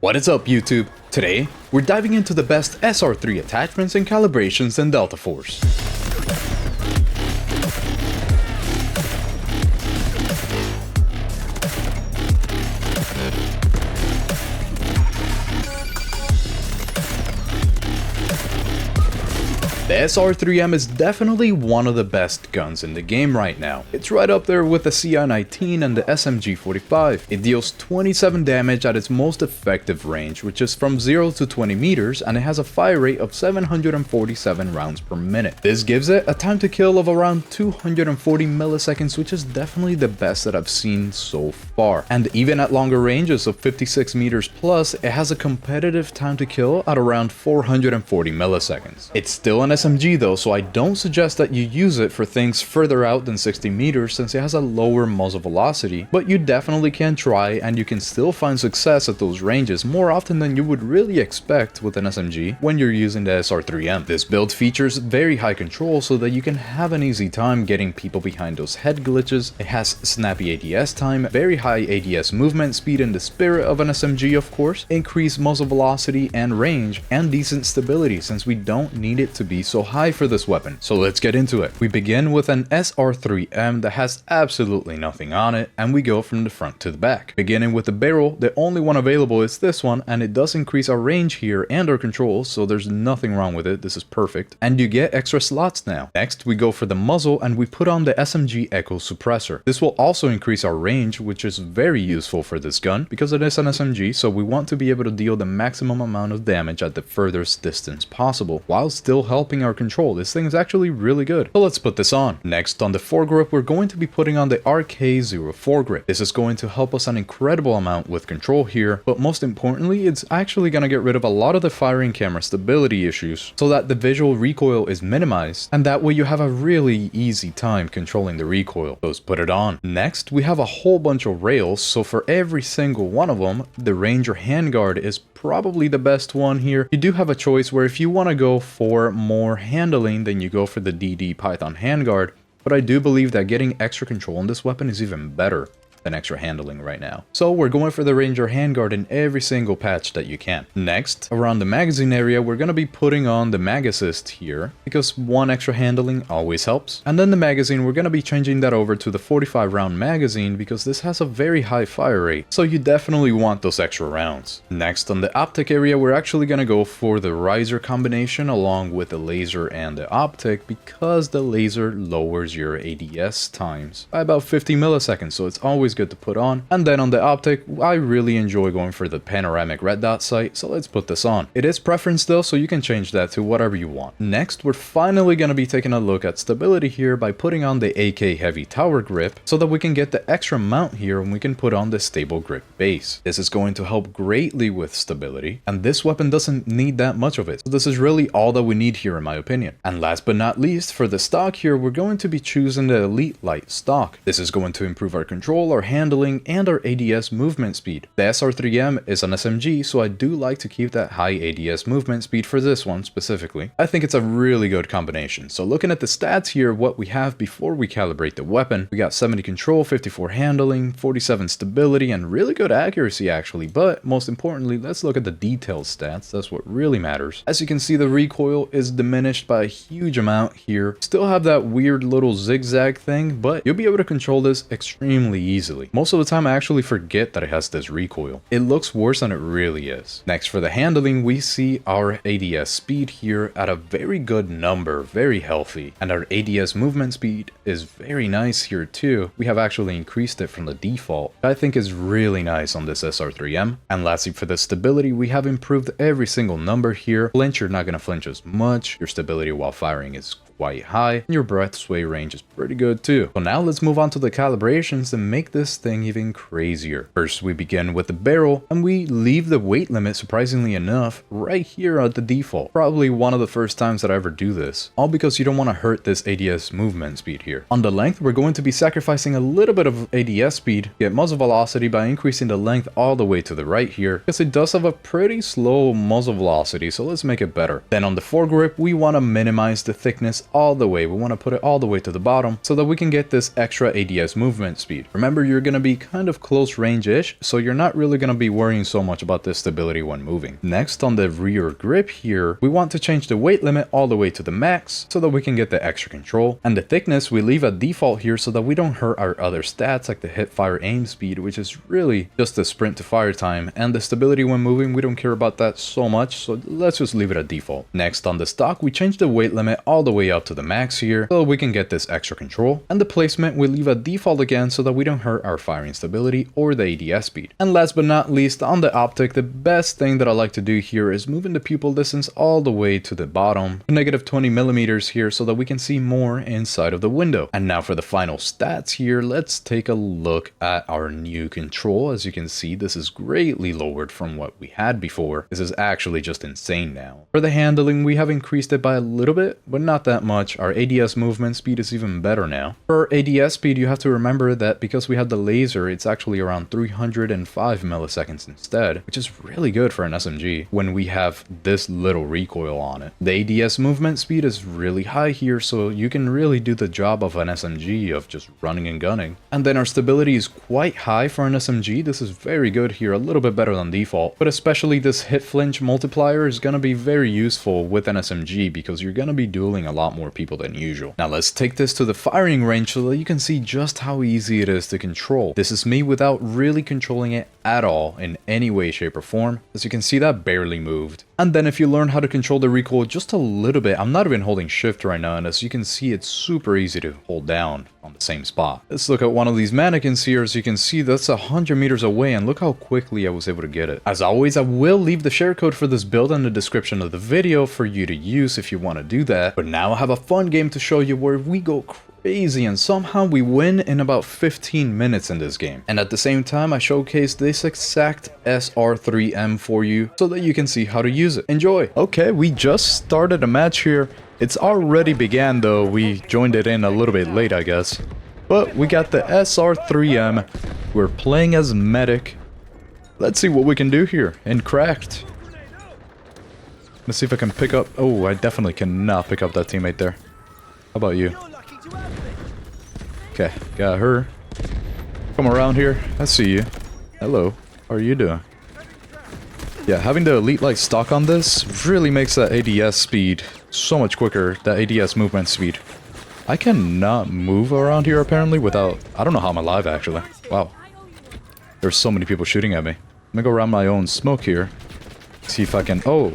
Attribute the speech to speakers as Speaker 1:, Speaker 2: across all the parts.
Speaker 1: What is up, YouTube? Today, we're diving into the best SR-3 attachments and calibrations in Delta Force. The SR-3M is definitely one of the best guns in the game right now. It's right up there with the CI-19 and the SMG-45. It deals 27 damage at its most effective range, which is from 0 to 20 meters, and it has a fire rate of 747 rounds per minute. This gives it a time to kill of around 240 milliseconds, which is definitely the best that I've seen so far. And even at longer ranges of 56 meters plus, it has a competitive time to kill at around 440 milliseconds. It's still an SMG though, so I don't suggest that you use it for things further out than 60 meters since it has a lower muzzle velocity, but you definitely can try and you can still find success at those ranges more often than you would really expect with an SMG when you're using the SR-3M. This build features very high control so that you can have an easy time getting people behind those head glitches. It has snappy ADS time, very high ADS movement speed in the spirit of an SMG of course, increased muzzle velocity and range, and decent stability since we don't need it to be so high for this weapon. So let's get into it. We begin with an SR-3M that has absolutely nothing on it, and we go from the front to the back. Beginning with the barrel, the only one available is this one, and it does increase our range here and our control, so there's nothing wrong with it. This is perfect. And you get extra slots now. Next, we go for the muzzle and we put on the SMG Echo Suppressor. This will also increase our range, which is very useful for this gun because it is an SMG, so we want to be able to deal the maximum amount of damage at the furthest distance possible, while still helping our control. This thing is actually really good. So let's put this on. Next, on the foregrip, we're going to be putting on the RK04 grip. This is going to help us an incredible amount with control here, but most importantly, it's actually going to get rid of a lot of the firing camera stability issues so that the visual recoil is minimized, and that way you have a really easy time controlling the recoil. So let's put it on. Next, we have a whole bunch of rails, so for every single one of them, the Ranger handguard is probably the best one here. You do have a choice where if you want to go for more handling, then you go for the DD Python handguard, but I do believe that getting extra control on this weapon is even better than extra handling right now. So we're going for the Ranger handguard in every single patch that you can. Next, around the magazine area, we're going to be putting on the mag assist here because one extra handling always helps. And then the magazine, we're going to be changing that over to the 45 round magazine because this has a very high fire rate, so you definitely want those extra rounds. Next, on the optic area, we're actually going to go for the riser combination along with the laser and the optic because the laser lowers your ADS times by about 50 milliseconds, so it's always good to put on. And then on the optic, I really enjoy going for the panoramic red dot sight, so let's put this on. It is preference though, so you can change that to whatever you want. Next, we're finally going to be taking a look at stability here by putting on the AK heavy tower grip so that we can get the extra mount here and we can put on the stable grip base. This is going to help greatly with stability, and this weapon doesn't need that much of it, so this is really all that we need here in my opinion. And last but not least, for the stock here, we're going to be choosing the Elite Light stock. This is going to improve our control, our handling, and our ADS movement speed. The SR-3M is an SMG, so I do like to keep that high ADS movement speed for this one specifically. I think it's a really good combination. So looking at the stats here, what we have before we calibrate the weapon, we got 70 control, 54 handling, 47 stability, and really good accuracy actually. But most importantly, let's look at the detailed stats. That's what really matters. As you can see, the recoil is diminished by a huge amount here. Still have that weird little zigzag thing, but you'll be able to control this extremely easily. Most of the time I actually forget that it has this recoil. It looks worse than it really is. Next, for the handling, we see our ADS speed here at a very good number, very healthy, and our ADS movement speed is very nice here too. We have actually increased it from the default. I think is really nice on this SR-3M. And lastly, for the stability, we have improved every single number here. Flinch, you're not going to flinch as much. Your stability while firing is quite high, and your breath sway range is pretty good too. So now let's move on to the calibrations to make this thing even crazier. First, we begin with the barrel, and we leave the weight limit, surprisingly enough, right here at the default. Probably one of the first times that I ever do this, all because you don't want to hurt this ADS movement speed here. On the length, we're going to be sacrificing a little bit of ADS speed, get muzzle velocity by increasing the length all the way to the right here, because it does have a pretty slow muzzle velocity, so let's make it better. Then on the foregrip, we want to minimize the thickness all the way. We want to put it all the way to the bottom so that we can get this extra ADS movement speed. Remember, you're going to be kind of close range-ish, so you're not really going to be worrying so much about this stability when moving. Next, on the rear grip here, we want to change the weight limit all the way to the max so that we can get the extra control. And the thickness we leave at default here so that we don't hurt our other stats like the hip fire aim speed, which is really just the sprint to fire time, and the stability when moving, we don't care about that so much, so let's just leave it at default. Next, on the stock, we change the weight limit all the way up to the max here so we can get this extra control, and the placement we leave at default again so that we don't hurt our firing stability or the ADS speed. And last but not least, on the optic, the best thing that I like to do here is moving the pupil distance all the way to the bottom to -20mm here so that we can see more inside of the window. And now for the final stats here, let's take a look at our new control. As you can see, this is greatly lowered from what we had before. This is actually just insane now. For the handling, we have increased it by a little bit, but not that much. Our ADS movement speed is even better now. For ADS speed, you have to remember that because we had the laser, it's actually around 305 milliseconds instead, which is really good for an SMG when we have this little recoil on it. The ADS movement speed is really high here, so you can really do the job of an SMG of just running and gunning. And then our stability is quite high for an SMG. This is very good here, a little bit better than default, but especially this hit flinch multiplier is going to be very useful with an SMG because you're going to be dueling a lot more people than usual. Now let's take this to the firing range so that you can see just how easy it is to control. This is me without really controlling it at all in any way, shape, or form. As you can see, that barely moved. And then if you learn how to control the recoil just a little bit, I'm not even holding shift right now, and as you can see, it's super easy to hold down on the same spot. Let's look at one of these mannequins here. As you can see, that's 100 meters away, and look how quickly I was able to get it. As always, I will leave the share code for this build in the description of the video for you to use if you want to do that. But now I have a fun game to show you where we go crazy and somehow we win in about 15 minutes in this game. And at the same time, I showcase this exact SR-3M for you so that you can see how to use it. Enjoy! Okay, we just started a match here. It's already began though. We joined it in a little bit late, I guess. But we got the SR-3M. We're playing as medic. Let's see what we can do here in cracked. Let's see if I can pick up... Oh, I definitely cannot pick up that teammate there. How about you? Okay, got her. Come around here. I see you. Hello. How are you doing? Yeah, having the elite light stock on this really makes that ADS speed so much quicker. That ADS movement speed. I cannot move around here apparently without... I don't know how I'm alive actually. Wow. There's so many people shooting at me. Let me go around my own smoke here. See if I can... Oh!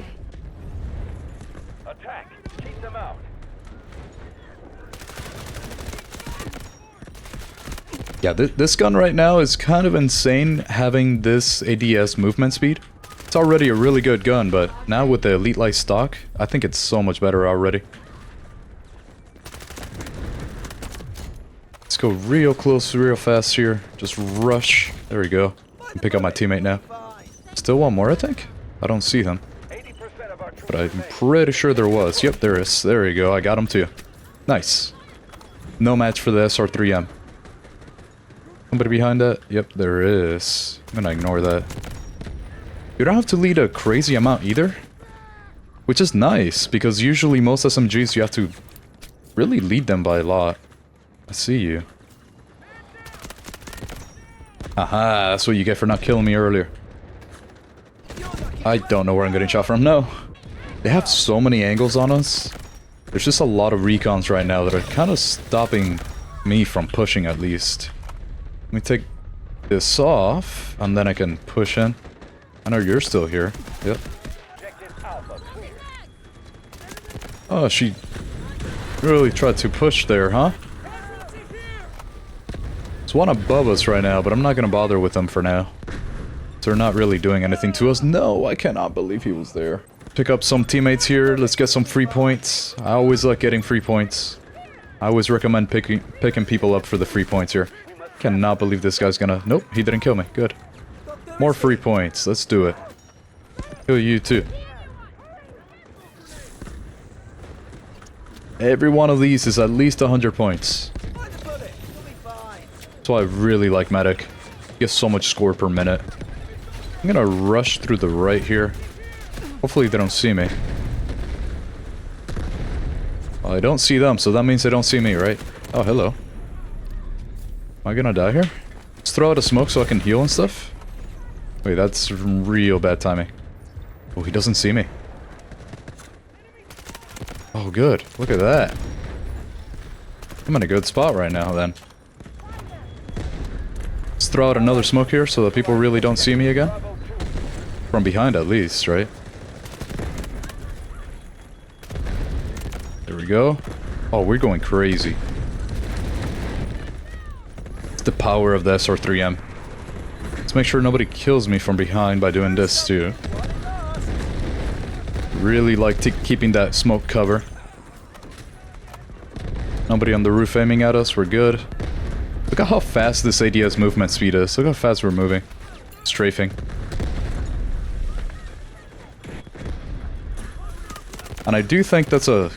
Speaker 1: Yeah, this gun right now is kind of insane having this ADS movement speed. It's already a really good gun, but now with the Elite Light stock, I think it's so much better already. Let's go real close, real fast here. Just rush. There we go. And pick up my teammate now. Still one more, I think? I don't see him. But I'm pretty sure there was. Yep, there is. There you go. I got him too. Nice. No match for the SR-3M. Somebody behind that? Yep, there is. I'm gonna ignore that. You don't have to lead a crazy amount either. Which is nice, because usually most SMGs you have to really lead them by a lot. I see you. Aha, that's what you get for not killing me earlier. I don't know where I'm getting shot from. No. They have so many angles on us. There's just a lot of recons right now that are kind of stopping me from pushing at least. Let me take this off, and then I can push in. I know you're still here. Yep. Oh, she really tried to push there, huh? There's one above us right now, but I'm not gonna bother with them for now. They're not really doing anything to us. No, I cannot believe he was there. Pick up some teammates here. Let's get some free points. I always like getting free points. I always recommend picking people up for the free points here. Cannot believe this guy's gonna... Nope, he didn't kill me. Good. More free points. Let's do it. Kill you too. Every one of these is at least 100 points. That's why I really like medic. You get so much score per minute. I'm gonna rush through the right here. Hopefully they don't see me. I don't see them, so that means they don't see me, right? Oh, hello. Am I gonna die here? Let's throw out a smoke so I can heal and stuff. Wait, that's real bad timing. Oh, he doesn't see me. Oh, good. Look at that. I'm in a good spot right now, then. Let's throw out another smoke here so that people really don't see me again. From behind, at least, right? There we go. Oh, we're going crazy. It's the power of the SR-3M. Let's make sure nobody kills me from behind by doing this, too. Really like keeping that smoke cover. Nobody on the roof aiming at us, we're good. Look at how fast this ADS movement speed is. Look how fast we're moving. Strafing. And I do think that's a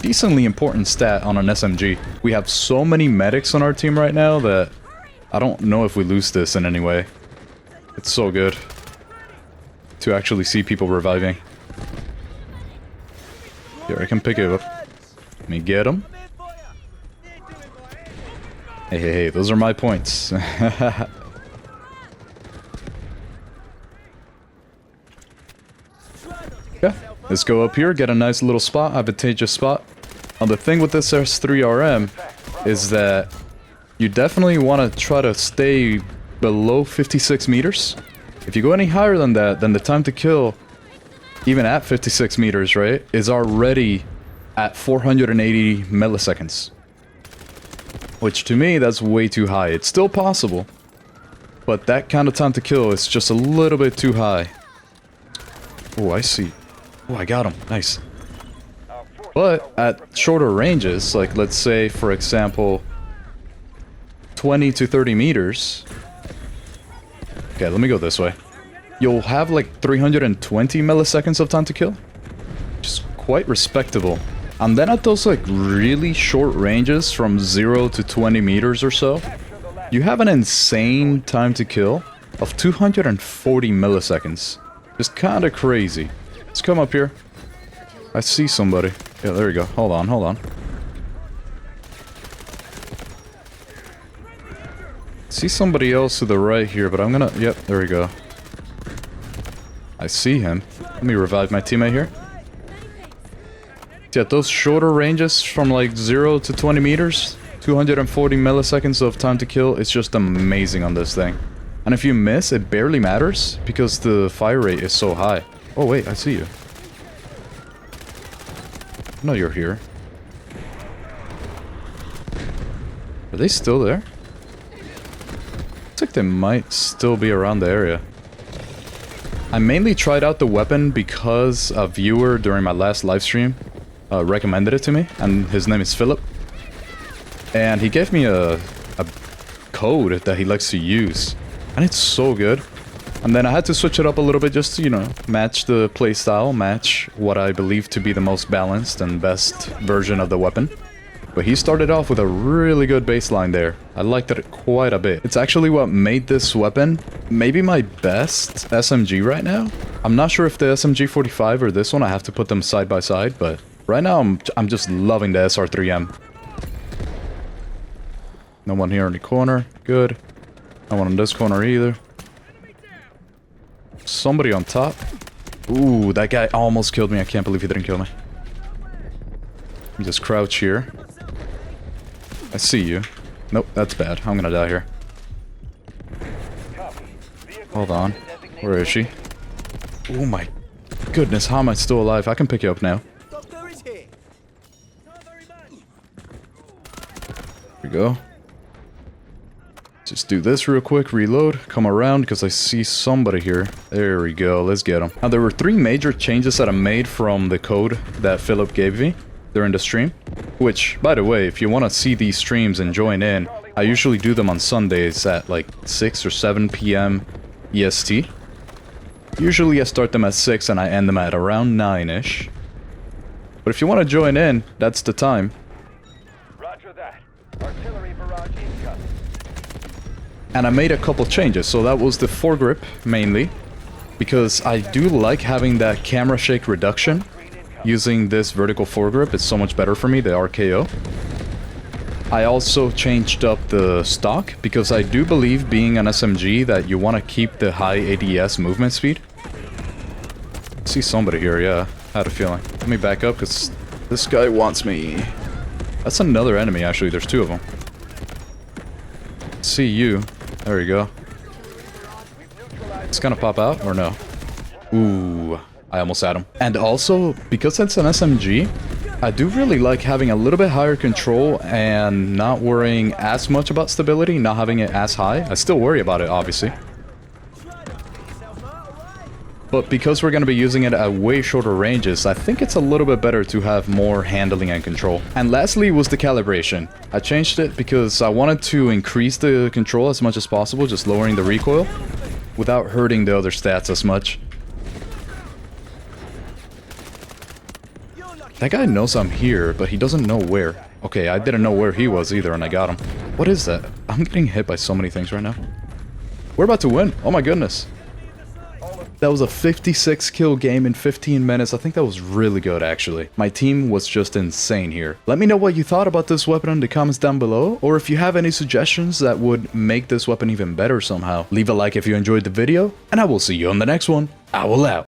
Speaker 1: decently important stat on an SMG. We have so many medics on our team right now that I don't know if we lose this in any way. It's so good to actually see people reviving. Here, I can pick it up. Let me get him. Hey, hey, hey, those are my points. Yeah, let's go up here, get a nice little spot, advantageous spot. Now the thing with this S3RM is that you definitely want to try to stay below 56 meters. If you go any higher than that, then the time to kill, even at 56 meters, right, is already at 480 milliseconds. Which to me, that's way too high. It's still possible, but that kind of time to kill is just a little bit too high. Oh, I see. Oh, I got him. Nice. But at shorter ranges, like let's say, for example, 20 to 30 meters. Okay, let me go this way. You'll have like 320 milliseconds of time to kill. Which is quite respectable. And then at those like really short ranges from 0 to 20 meters or so, you have an insane time to kill of 240 milliseconds. Just kind of crazy. Let's come up here. I see somebody. Yeah, there we go. Hold on, hold on. See somebody else to the right here, but I'm gonna... Yep, there we go. I see him. Let me revive my teammate here. Yeah, those shorter ranges from like 0 to 20 meters, 240 milliseconds of time to kill, it's just amazing on this thing. And if you miss, it barely matters because the fire rate is so high. Oh wait, I see you. No, you're here. Are they still there? Looks like they might still be around the area. I mainly tried out the weapon because a viewer during my last live stream recommended it to me, and his name is Philip. And he gave me a code that he likes to use, and it's so good. And then I had to switch it up a little bit just to, you know, match the playstyle, match what I believe to be the most balanced and best version of the weapon. But he started off with a really good baseline there. I liked it quite a bit. It's actually what made this weapon maybe my best SMG right now. I'm not sure if the SMG-45 or this one, I have to put them side by side, but right now I'm just loving the SR-3M. No one here in the corner. Good. No one in this corner either. Somebody on top. Ooh, that guy almost killed me. I can't believe he didn't kill me. Just crouch here. I see you. Nope, that's bad. I'm gonna die here. Hold on. Where is she? Oh my goodness, how am I still alive? I can pick you up now. Here we go. Just do this real quick, reload, come around, because I see somebody here. There we go, let's get him. Now, there were 3 major changes that I made from the code that Philip gave me during the stream. Which, by the way, if you want to see these streams and join in, I usually do them on Sundays at like 6 or 7 p.m. EST. Usually I start them at 6 and I end them at around 9-ish. But if you want to join in, that's the time.
Speaker 2: Roger that. Artillery barrage incoming.
Speaker 1: And I made a couple changes, so that was the foregrip, mainly. Because I do like having that camera shake reduction. using this vertical foregrip is so much better for me, the RKO. I also changed up the stock because I do believe, being an SMG, that you want to keep the high ADS movement speed. I see somebody here, yeah. I had a feeling. Let me back up because this guy wants me. That's another enemy, actually. There's two of them. See you. There you go. It's gonna pop out or no? Ooh, I almost had him. And also, because it's an SMG, I do really like having a little bit higher control and not worrying as much about stability, not having it as high. I still worry about it, obviously. But because we're going to be using it at way shorter ranges, I think it's a little bit better to have more handling and control. And lastly was the calibration. I changed it because I wanted to increase the control as much as possible, just lowering the recoil, without hurting the other stats as much. That guy knows I'm here, but he doesn't know where. Okay, I didn't know where he was either, and I got him. What is that? I'm getting hit by so many things right now. We're about to win. Oh my goodness. That was a 56 kill game in 15 minutes. I think that was really good, actually. My team was just insane here. Let me know what you thought about this weapon in the comments down below, or if you have any suggestions that would make this weapon even better somehow. Leave a like if you enjoyed the video, and I will see you on the next one. Owl out.